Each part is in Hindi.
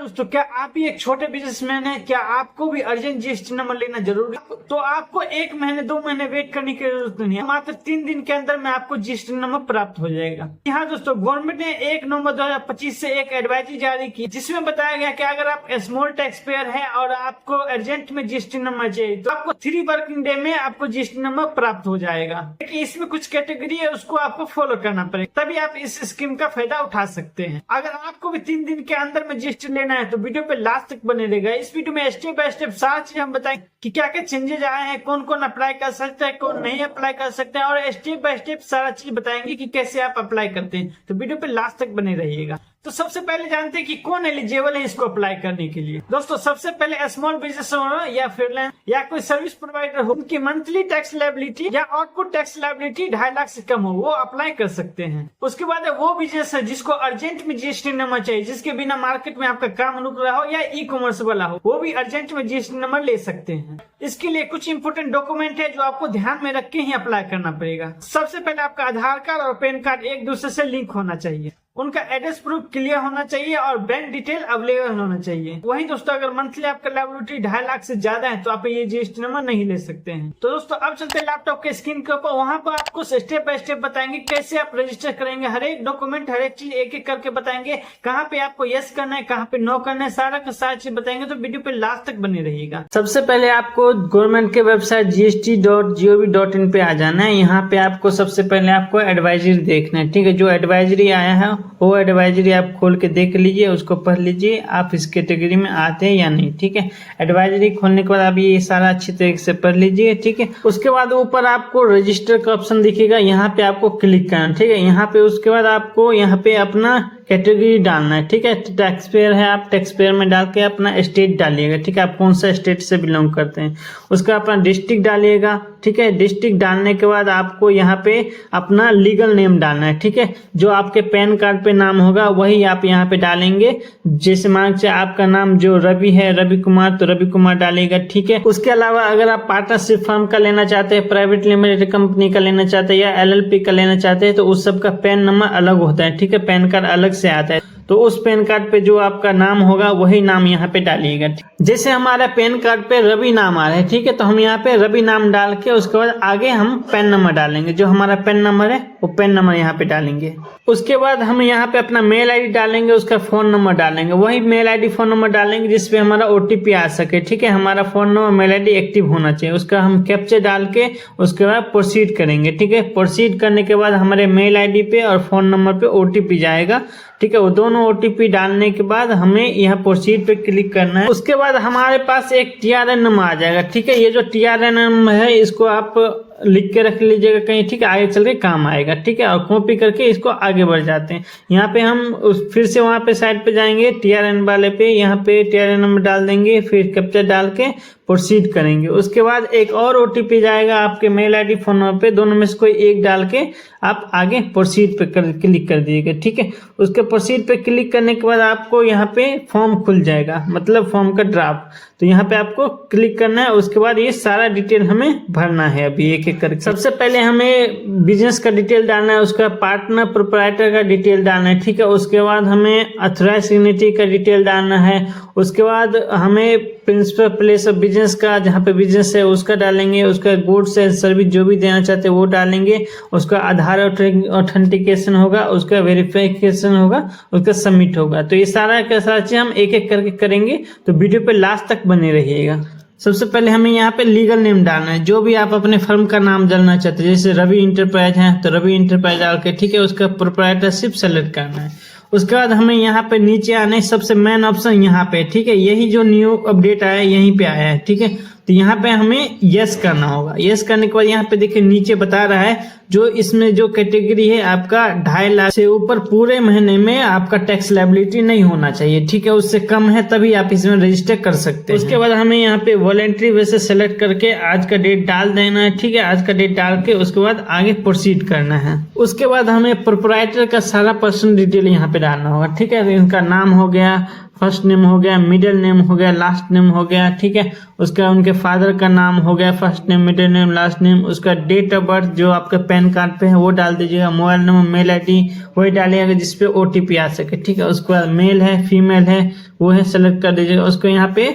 दोस्तों, क्या आप भी एक छोटे बिजनेसमैन हैं? क्या आपको भी अर्जेंट जीएसटी नंबर लेना जरूरी है? तो आपको 1 महीने 2 महीने वेट करने की जरूरत नहीं है। मात्र 3 दिन के अंदर में आपको जीएसटी नंबर प्राप्त हो जाएगा। यहाँ दोस्तों, गवर्नमेंट ने 1 नवंबर 2025 से एक एडवाइजरी जारी की, जिसमें बताया गया कि अगर आप स्मॉल टैक्स पेयर है और आपको अर्जेंट में जीएसटी नंबर चाहिए तो आपको 3 वर्किंग डे में आपको जीएसटी नंबर प्राप्त हो जाएगा। लेकिन इसमें कुछ कैटेगरी है, उसको आपको फॉलो करना पड़ेगा, तभी आप इस स्कीम का फायदा उठा सकते हैं। अगर आपको भी 3 दिन के अंदर में जीएसटी लेना है तो वीडियो पे लास्ट तक बने रहेगा। इस वीडियो में स्टेप बाय स्टेप सारी चीज हम बताएंगे कि क्या क्या चेंजेस आए हैं, कौन कौन अप्लाई कर सकता है, कौन नहीं अप्लाई कर सकते हैं, और स्टेप बाय स्टेप सारा चीज बताएंगे कि कैसे आप अप्लाई करते हैं। तो वीडियो पे लास्ट तक बने रहिएगा। तो सबसे पहले जानते हैं कि कौन एलिजिबल है इसको अप्लाई करने के लिए। दोस्तों, सबसे पहले स्मॉल बिजनेस ओनर या फ्रीलांस या कोई सर्विस प्रोवाइडर हो, उनकी मंथली टैक्स लायबिलिटी या आउटपुट टैक्स लायबिलिटी 2.5 लाख से कम हो, वो अप्लाई कर सकते हैं। उसके बाद वो बिजनेस है जिसको अर्जेंट में जीएसटी नंबर चाहिए, जिसके बिना मार्केट में आपका काम रुक रहा हो या ई कॉमर्स वाला हो, वो भी अर्जेंट में जीएसटी नंबर ले सकते हैं। इसके लिए कुछ इंपोर्टेंट डॉक्यूमेंट है जो आपको ध्यान में रख के ही अप्लाई करना पड़ेगा। सबसे पहले आपका आधार कार्ड और पैन कार्ड एक दूसरे से लिंक होना चाहिए, उनका एड्रेस प्रूफ क्लियर होना चाहिए और बैंक डिटेल अवेलेबल होना चाहिए। वहीं दोस्तों, अगर मंथली आपका लायबिलिटी 2.5 लाख से ज्यादा है तो आप ये जीएसटी नंबर नहीं ले सकते हैं। तो दोस्तों, अब चलते हैं लैपटॉप के स्क्रीन के ऊपर। वहां पर आपको स्टेप बाय स्टेप बताएंगे कैसे आप रजिस्टर करेंगे, हर एक डॉक्यूमेंट हर एक चीज एक एक करके बताएंगे, कहाँ पे आपको यस करना है, कहाँ पे नो करना है, सारा का सारा चीज बताएंगे। तो वीडियो पे लास्ट तक बने रहिएगा। सबसे पहले आपको गवर्नमेंट के वेबसाइट gst.gov.in पे आ जाना है। यहाँ पे आपको सबसे पहले आपको एडवाइजरी देखना है, ठीक है। जो एडवाइजरी आया है वो एडवाइजरी आप खोल के देख लीजिए, उसको पढ़ लीजिए आप इस कैटेगरी में आते हैं या नहीं, ठीक है। एडवाइजरी खोलने के बाद आप ये सारा अच्छी तरीके से पढ़ लीजिए, ठीक है। उसके बाद ऊपर आपको रजिस्टर का ऑप्शन दिखेगा, यहाँ पे आपको क्लिक करना, ठीक है। यहाँ पे उसके बाद आपको यहाँ पे अपना कैटेगरी डालना है, ठीक है। टैक्स पेयर है, आप टैक्स पेयर में डाल के अपना स्टेट डालिएगा, ठीक है। आप कौन सा स्टेट से बिलोंग करते हैं, उसका अपना डिस्ट्रिक्ट डालिएगा, ठीक है। डिस्ट्रिक्ट डालने के बाद आपको यहाँ पे अपना लीगल नेम डालना है, ठीक है। जो आपके पैन कार्ड पे नाम होगा वही आप यहाँ पे डालेंगे। जैसे मान से आपका नाम जो रवि है, रवि कुमार, तो रवि कुमार डालेगा, ठीक है। उसके अलावा अगर आप पार्टनरशिप फर्म का लेना चाहते हैं, प्राइवेट लिमिटेड कंपनी का लेना चाहते हैं या LLP का लेना चाहते हैं तो उस सब का पैन नंबर अलग होता है, ठीक है। पैन कार्ड अलग से आता है, तो उस पैन कार्ड पे जो आपका नाम होगा वही नाम यहाँ पे डालिएगा। जैसे हमारा पैन कार्ड पे रवि नाम आ रहा है, ठीक है, तो हम यहाँ पे रवि नाम डाल के उसके बाद आगे हम पैन नंबर डालेंगे। जो हमारा पैन नंबर है वो पैन नंबर यहाँ पे डालेंगे। उसके बाद हम यहाँ पे अपना मेल आईडी डालेंगे, उसका फोन नंबर डालेंगे, वही मेल आईडी फोन नंबर डालेंगे जिसपे हमारा OTP आ सके, ठीक है। हमारा phone number mail ID active होना चाहिए, उसका हम कैप्चर डाल के उसके बाद प्रोसीड करेंगे, ठीक है। प्रोसीड करने के बाद हमारे मेल आईडी पे और फोन नंबर पे OTP जाएगा, ठीक है। वो दोनों OTP डालने के बाद हमें यहाँ प्रोसीड पे क्लिक करना है। उसके बाद हमारे पास एक TRN नंबर आ जाएगा, ठीक है। ये जो TRN नंबर है इसको आप लिख के रख लीजिएगा कहीं, ठीक है, आगे चल के काम आएगा, ठीक है। और कॉपी करके इसको आगे बढ़ जाते हैं। यहाँ पे हम फिर से वहाँ पे साइड पे जाएंगे TRN वाले पे, यहाँ पे TRN नंबर डाल देंगे, फिर कैप्चर डाल के प्रोसीड करेंगे। उसके बाद एक और OTP जाएगा आपके मेल आईडी फोन नंबर पे, दोनों में से कोई एक डाल के आप आगे प्रोसीड पे क्लिक कर दीजिएगा, ठीक है। उसके प्रोसीड पे क्लिक करने के बाद आपको यहाँ पे फॉर्म खुल जाएगा, मतलब फॉर्म का ड्राफ्ट, तो यहाँ पे आपको क्लिक करना है। उसके बाद ये सारा डिटेल हमें भरना है अभी एक एक करके। सबसे पहले हमें बिजनेस का डिटेल डालना है, उसका पार्टनर प्रोप्राइटर का डिटेल डालना है, ठीक है। उसके बाद हमें ऑथराइज्ड सिग्नेटरी का डिटेल डालना है। उसके बाद हमें प्रिंसिपल प्लेस ऑफ बिजनेस का, जहाँ पे बिजनेस है उसका डालेंगे। उसका गुड्स एंड सर्विस जो भी देना चाहते हैं वो डालेंगे। उसका आधार ऑथेंटिकेशन होगा, उसका वेरिफिकेशन होगा, उसका सबमिट होगा। तो ये सारा का सारा चीज हम एक एक करके करेंगे, तो वीडियो पे लास्ट तक बने रहिएगा। सबसे पहले हमें यहाँ पे लीगल नेम डालना है, जो भी आप अपने फर्म का नाम डालना चाहते हैं। जैसे रवि इंटरप्राइज है तो रवि इंटरप्राइज डाल के, ठीक है, उसका प्रोप्राइटरशिप सेलेक्ट करना है। उसके बाद हमें यहाँ पे नीचे आना है, सबसे मेन ऑप्शन यहाँ पे, ठीक है। यही जो न्यू अपडेट आया है यहीं पे आया है, ठीक है। तो यहाँ पे हमें यस करना होगा। यस करने के बाद यहाँ पे देखिए नीचे बता रहा है जो इसमें जो कैटेगरी है आपका 2.5 लाख से ऊपर पूरे महीने में आपका टैक्स लायबिलिटी नहीं होना चाहिए, ठीक है। उससे कम है तभी आप इसमें रजिस्टर कर सकते हैं। उसके बाद हमें यहाँ पे वॉलंटरी वे से सेलेक्ट करके आज का डेट डाल देना है, ठीक है। आज का डेट डाल के उसके बाद आगे प्रोसीड करना है। उसके बाद हमें प्रोप्राइटर का सारा पर्सनल डिटेल यहाँ पे डालना होगा, ठीक है। इनका नाम हो गया, फर्स्ट नेम हो गया, मिडिल नेम हो गया, लास्ट नेम हो गया, ठीक है। उसका उनके फादर का नाम हो गया, first name, middle name, last name. उसका डेट ऑफ बर्थ जो आपके पैन कार्ड पे है वो डाल दीजिएगा। मोबाइल नंबर, मेल आईडी वही डालिएगा जिसपे ओटीपी आ सके, ठीक है। उसके बाद मेल है, फीमेल है, वो है सेलेक्ट कर दीजिएगा। उसको यहाँ पे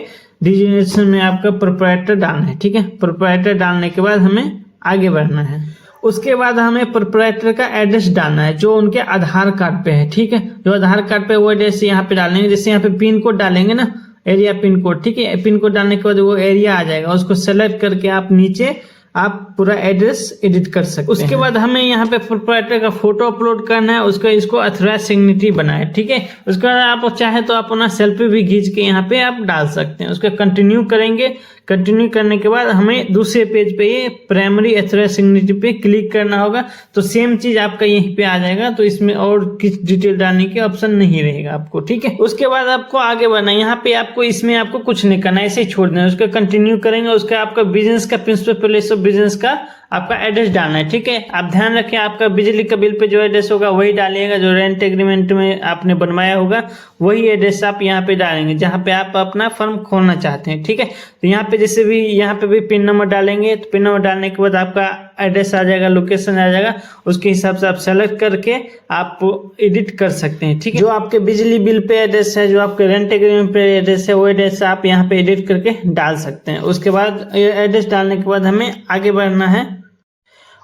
डिजिग्नेशन में आपका प्रोप्राइटर डालना है, ठीक है। प्रोप्राइटर डालने के बाद हमें आगे बढ़ना है। उसके बाद हमें प्रोप्राइटर का एड्रेस डालना है जो उनके आधार कार्ड पे है, ठीक है। जो आधार कार्ड पे वो एड्रेस यहाँ पे डालेंगे। जैसे यहाँ पे पिन कोड डालेंगे ना, एरिया पिन कोड, ठीक है। पिन कोड डालने के बाद वो एरिया आ जाएगा, उसको सेलेक्ट करके आप नीचे आप पूरा एड्रेस एडिट कर सकते हैं। उसके बाद हमें यहाँ पे प्रोप्राइटर का फोटो अपलोड करना है, उसका इसको अथराइज सिग्नेचर बनाए, ठीक है। उसके बाद आप चाहे तो आप अपना सेल्फी भी खींच के यहाँ पे आप डाल सकते हैं। उसका कंटिन्यू करेंगे। कंटिन्यू करने के बाद हमें दूसरे पेज पे ये प्राइमरी अथराइज सिग्नेचर पे क्लिक करना होगा, तो सेम चीज आपका यहीं पे आ जाएगा। तो इसमें और किस डिटेल डालने की ऑप्शन नहीं रहेगा आपको, ठीक है। उसके बाद आपको आगे बढ़ना है। यहाँ पे आपको इसमें आपको कुछ नहीं करना है, ऐसे ही छोड़ देना है। उसका कंटिन्यू करेंगे। उसका आपका बिजनेस का प्रिंसिपल प्लेस ऑफ बिजनेस का आपका एड्रेस डालना है, ठीक है। आप ध्यान रखें आपका बिजली का बिल पे जो एड्रेस होगा वही डालिएगा, जो रेंट एग्रीमेंट में आपने बनवाया होगा वही एड्रेस आप यहाँ पे डालेंगे जहाँ पे आप अपना फर्म खोलना चाहते हैं, ठीक है। तो यहाँ पे जैसे भी यहाँ पे भी पिन नंबर डालेंगे, तो पिन नंबर डालने के बाद आपका एड्रेस आ जाएगा, लोकेशन आ जाएगा। उसके हिसाब से आप सेलेक्ट करके आप एडिट कर सकते हैं, ठीक है। जो आपके बिजली बिल पे एड्रेस है, जो आपके रेंट एग्रीमेंट पे एड्रेस है, वो एड्रेस आप यहाँ पे एडिट करके डाल सकते हैं। उसके बाद एड्रेस डालने के बाद हमें आगे बढ़ना है।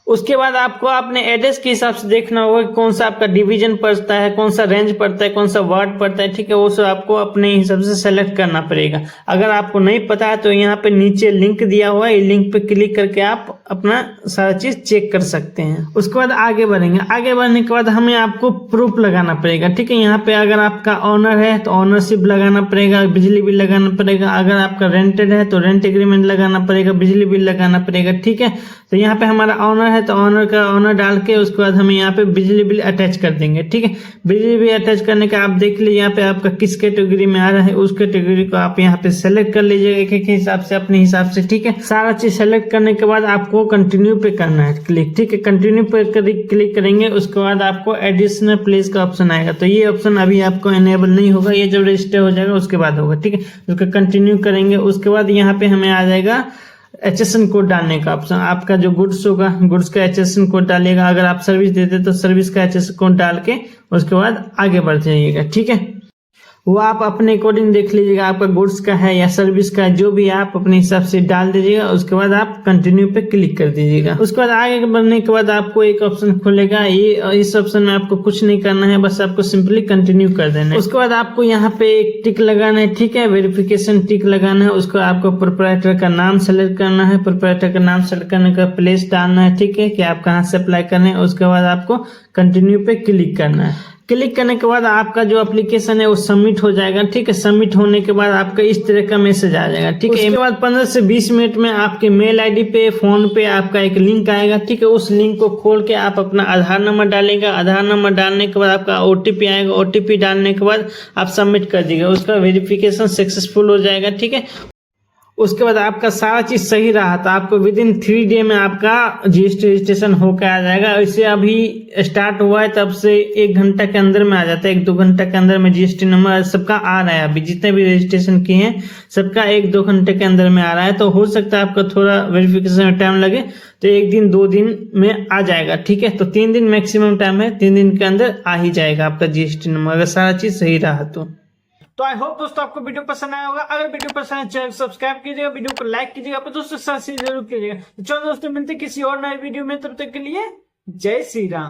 उसके बाद आपको अपने एड्रेस के हिसाब से देखना होगा कि कौन सा आपका डिवीजन पड़ता है, कौन सा रेंज पड़ता है, कौन सा वार्ड पड़ता है, ठीक है। वो सब आपको अपने हिसाब से सेलेक्ट करना पड़ेगा। अगर आपको नहीं पता है तो यहाँ पे नीचे लिंक दिया हुआ है, लिंक पे क्लिक करके आप अपना सारा चीज चेक कर सकते हैं। उसके बाद आगे बढ़ेंगे। आगे बढ़ने के बाद हमें आपको प्रूफ लगाना पड़ेगा, ठीक है। यहाँ पे अगर आपका ऑनर है तो ऑनरशिप लगाना पड़ेगा, बिजली बिल लगाना पड़ेगा। अगर आपका रेंटेड है तो रेंट एग्रीमेंट लगाना पड़ेगा, बिजली बिल लगाना पड़ेगा, ठीक है। तो यहाँ पे हमारा ऑनर है तो ऑनर का ऑनर डाल के उसके बाद हम यहाँ पे बिजली बिल अटैच कर देंगे, ठीक है। बिजली बिल अटैच करने का आप देख लीजिए यहाँ पे आपका किस कैटेगरी में आ रहा है, उस कैटेगरी को आप यहाँ पे सेलेक्ट कर लीजिएगा एक एक हिसाब से, अपने हिसाब से, ठीक है। सारा चीज सेलेक्ट करने के बाद आपको कंटिन्यू पे करना है क्लिक, ठीक है। कंटिन्यू पे क्लिक करेंगे। उसके बाद आपको एडिशनल प्लेस का ऑप्शन आएगा, तो ये ऑप्शन अभी आपको एनेबल नहीं होगा, ये जब रजिस्टर हो जाएगा उसके बाद होगा, ठीक है। उसका कंटिन्यू करेंगे। उसके बाद यहाँ पे हमें आ जाएगा HSN कोड डालने का ऑप्शन। आपका जो गुड्स होगा, गुड्स का HSN कोड डालिएगा। अगर आप सर्विस देते तो सर्विस का HSN कोड डाल के उसके बाद आगे बढ़ जाइएगा, ठीक है। वो आप अपने अकॉर्डिंग देख लीजिएगा, आपका गुड्स का है या सर्विस का है, जो भी आप अपने हिसाब से डाल दीजिएगा। उसके बाद आप कंटिन्यू पे क्लिक कर दीजिएगा। उसके बाद आगे बढ़ने के बाद आपको एक ऑप्शन खुलेगा, ये इस ऑप्शन में आपको कुछ नहीं करना है, बस आपको सिंपली कंटिन्यू कर देना है। उसके बाद आपको यहाँ पे एक टिक लगाना है, ठीक है, वेरिफिकेशन टिक लगाना है। उसको आपको प्रोप्राइटर का नाम सेलेक्ट करना है, प्रोप्राइटर का नाम सेलेक्ट करने का प्लेस डालना है, ठीक है, कि आप कहाँ से अप्लाई करने हैं। उसके बाद आपको कंटिन्यू पे क्लिक करना है। क्लिक करने के बाद आपका जो एप्लीकेशन है वो सबमिट हो जाएगा, ठीक है। सबमिट होने के बाद आपका इस तरह का मैसेज आ जाएगा, ठीक है। उसके बाद 15 से 20 मिनट में आपके मेल आईडी पे, फोन पे आपका एक लिंक आएगा, ठीक है। उस लिंक को खोल के आप अपना आधार नंबर डालेगा। आधार नंबर डालने के बाद आपका OTP आएगा। OTP डालने के बाद आप सबमिट कर दीजिएगा, उसका वेरिफिकेशन सक्सेसफुल हो जाएगा, ठीक है। उसके बाद आपका सारा चीज सही रहा तो आपको विदिन 3 डे में आपका GST रजिस्ट्रेशन होकर आ जाएगा। ऐसे अभी स्टार्ट हुआ है तब से 1 घंटा के अंदर में आ जाता है, 1-2 घंटा के अंदर में GST नंबर सबका आ रहा है। अभी जितने भी रजिस्ट्रेशन किए हैं सबका 1-2 घंटे के अंदर में आ रहा है। तो हो सकता है आपका थोड़ा वेरिफिकेशन में टाइम लगे, तो 1 दिन 2 दिन में आ जाएगा, ठीक है। तो 3 दिन मैक्सिमम टाइम है, 3 दिन के अंदर आ ही जाएगा आपका GST नंबर, अगर सारा चीज सही रहा तो आई होप दोस्तों आपको वीडियो पसंद आया होगा। अगर वीडियो पसंद आए चैनल सब्सक्राइब कीजिएगा, वीडियो को लाइक कीजिएगा, अपने दोस्तों के साथ शेयर जरूर कीजिएगा। तो चलो दोस्तों मिलते किसी और नए वीडियो में, तब तक के लिए जय श्री राम।